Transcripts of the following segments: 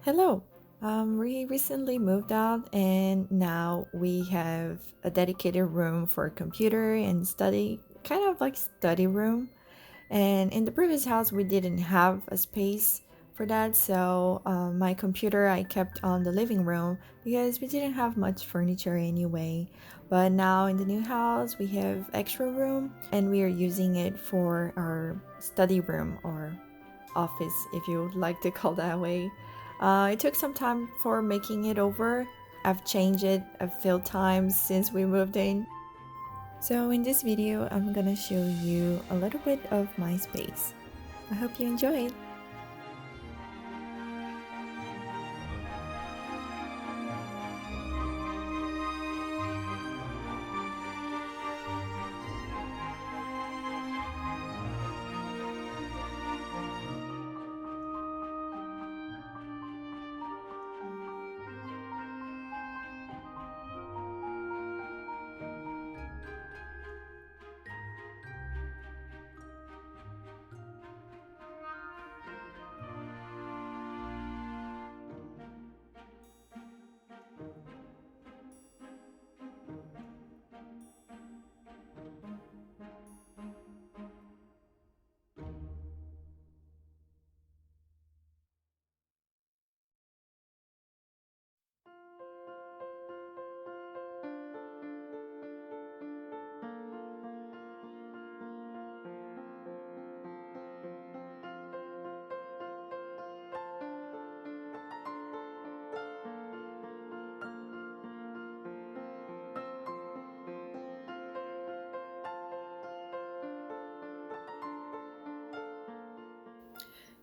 Hello. We recently moved out and now we have a dedicated room for computer and study, kind of like study room. And in the previous house, we didn't have a space for that, so my computer I kept on the living room because we didn't have much furniture anyway. But now in the new house, we have extra room and we are using it for our study room or office, if you would like to call that way. It took some time for making it over. I've changed it a few times since we moved in. So in this video, I'm gonna show you a little bit of my space. I hope you enjoy it.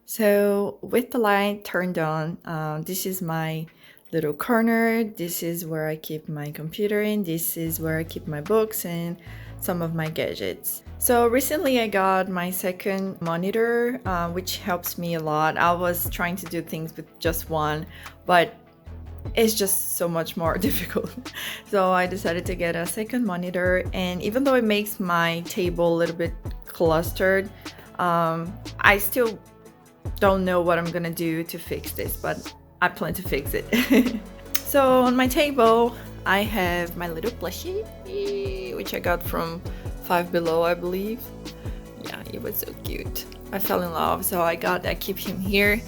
So with the light turned on, this is my little corner. This is where I keep my computer in. This is where I keep my books and some of my gadgets. So recently I got my second monitor, which helps me a lot. I was trying to do things with just one, but it's just so much more difficult. So I decided to get a second monitor, and even though it makes my table a little bit clustered, I still don't know what I'm gonna do to fix this, but I plan to fix it. So on my table, I have my little plushie, which I got from Five Below, I believe. Yeah, he was so cute. I fell in love, so I keep him here.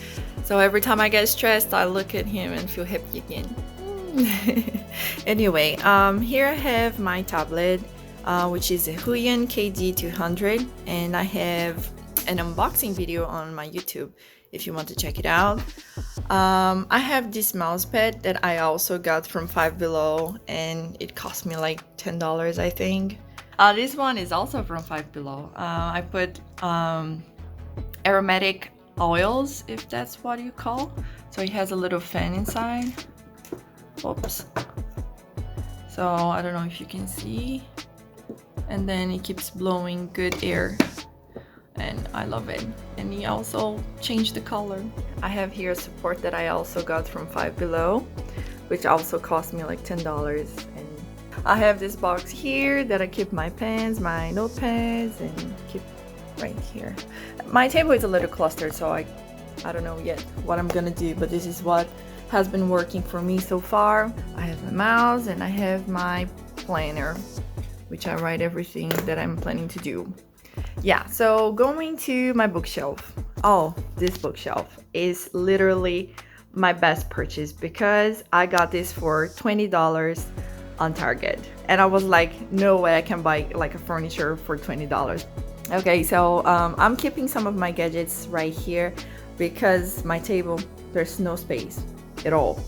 So every time I get stressed, I look at him and feel happy again. Anyway, here I have my tablet, which is a HUION KD200, and I have an unboxing video on my YouTube if you want to check it out. I have this mouse pad that I also got from Five Below, and it cost me like $10, I think. This one is also from Five Below. I put aromatic oils, if that's what you call. So it has a little fan inside. Oops. So I don't know if you can see. And then it keeps blowing good air. And I love it. And he also changed the color. I have here a support that I also got from Five Below, which also cost me like $10. And I have this box here that I keep my pens, my notepads, and keep right here. My table is a little clustered, so I don't know yet what I'm gonna do, but this is what has been working for me so far. I have my mouse and I have my planner, which I write everything that I'm planning to do. Yeah, so going to my bookshelf. Oh, this bookshelf is literally my best purchase because I got this for $20 on Target. And I was like, no way I can buy like a furniture for $20. Okay, so I'm keeping some of my gadgets right here because my table, there's no space at all.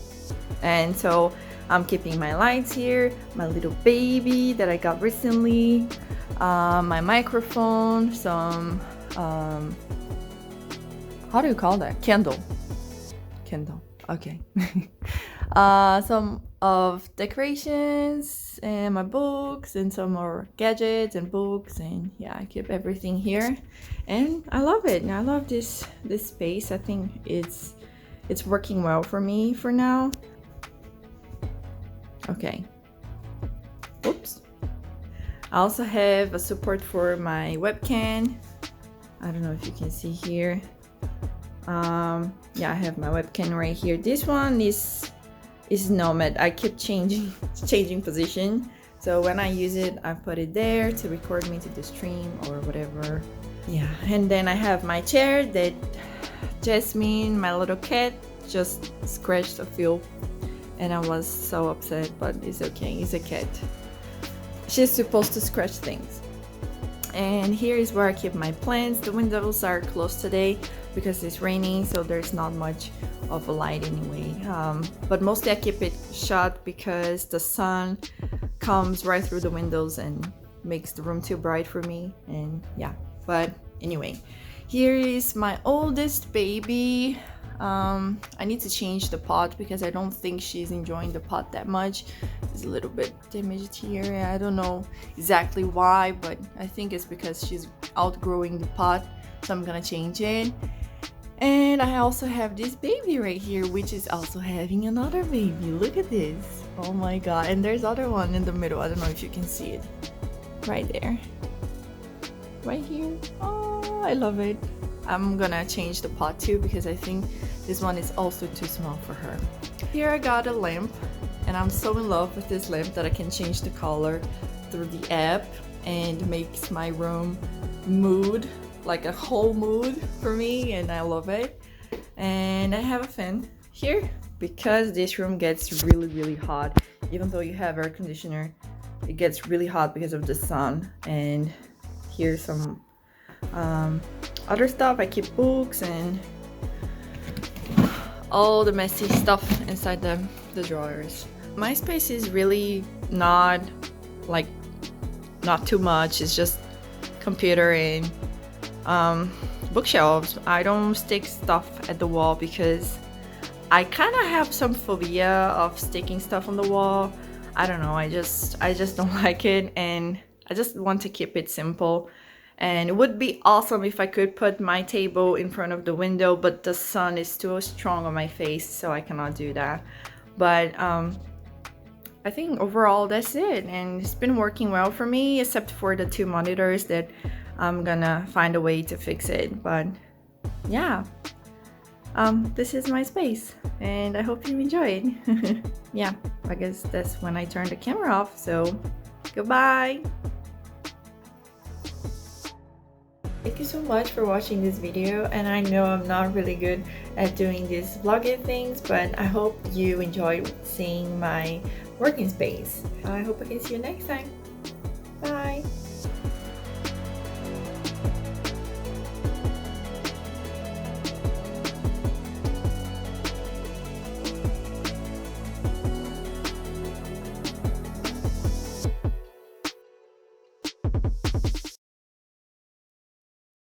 And so I'm keeping my lights here, my little baby that I got recently, my microphone, some how do you call that? Candle, okay. Some of decorations and my books and some more gadgets and books, and yeah, I keep everything here and I love it. I love this space. I think it's working well for me for now. Okay, oops. I also have a support for my webcam. I don't know if you can see here. Yeah, I have my webcam right here. This one is Nomad. I keep changing position, so when I use it I put it there to record me to the stream or whatever. Yeah, and then I have my chair that Jasmine, my little cat, just scratched a few and I was so upset, but it's okay, it's a cat. She's supposed to scratch things. And here is where I keep my plants. The windows are closed today because it's raining, so there's not much of a light anyway. But mostly I keep it shut because the sun comes right through the windows and makes the room too bright for me. And yeah, but anyway, here is my oldest baby. I need to change the pot because I don't think she's enjoying the pot that much. It's a little bit damaged here. I don't know exactly why, but I think it's because she's outgrowing the pot, so I'm gonna change it. And I also have this baby right here, which is also having another baby. Look at this. Oh my god. And there's other one in the middle. I don't know if you can see it. Right there. Right here. Oh, I love it. I'm gonna change the pot too because I think this one is also too small for her. Here I got a lamp, and I'm so in love with this lamp that I can change the color through the app and makes my room mood, like a whole mood for me, and I love it. And I have a fan here because this room gets really hot. Even though you have air conditioner, it gets really hot because of the sun. And here's some other stuff. I keep books and all the messy stuff inside the drawers. My space is really not too much. It's just computer and bookshelves. I don't stick stuff at the wall because I kind of have some phobia of sticking stuff on the wall. I don't know, I just don't like it, and I just want to keep it simple. And it would be awesome if I could put my table in front of the window, but the sun is too strong on my face, so I cannot do that. But I think overall that's it, and it's been working well for me, except for the 2 monitors that I'm gonna find a way to fix it. But yeah, this is my space, and I hope you enjoy it. Yeah, I guess that's when I turn the camera off, so goodbye. Thank you so much for watching this video, and I know I'm not really good at doing these vlogging things, but I hope you enjoy seeing my working space. I hope I can see you next time.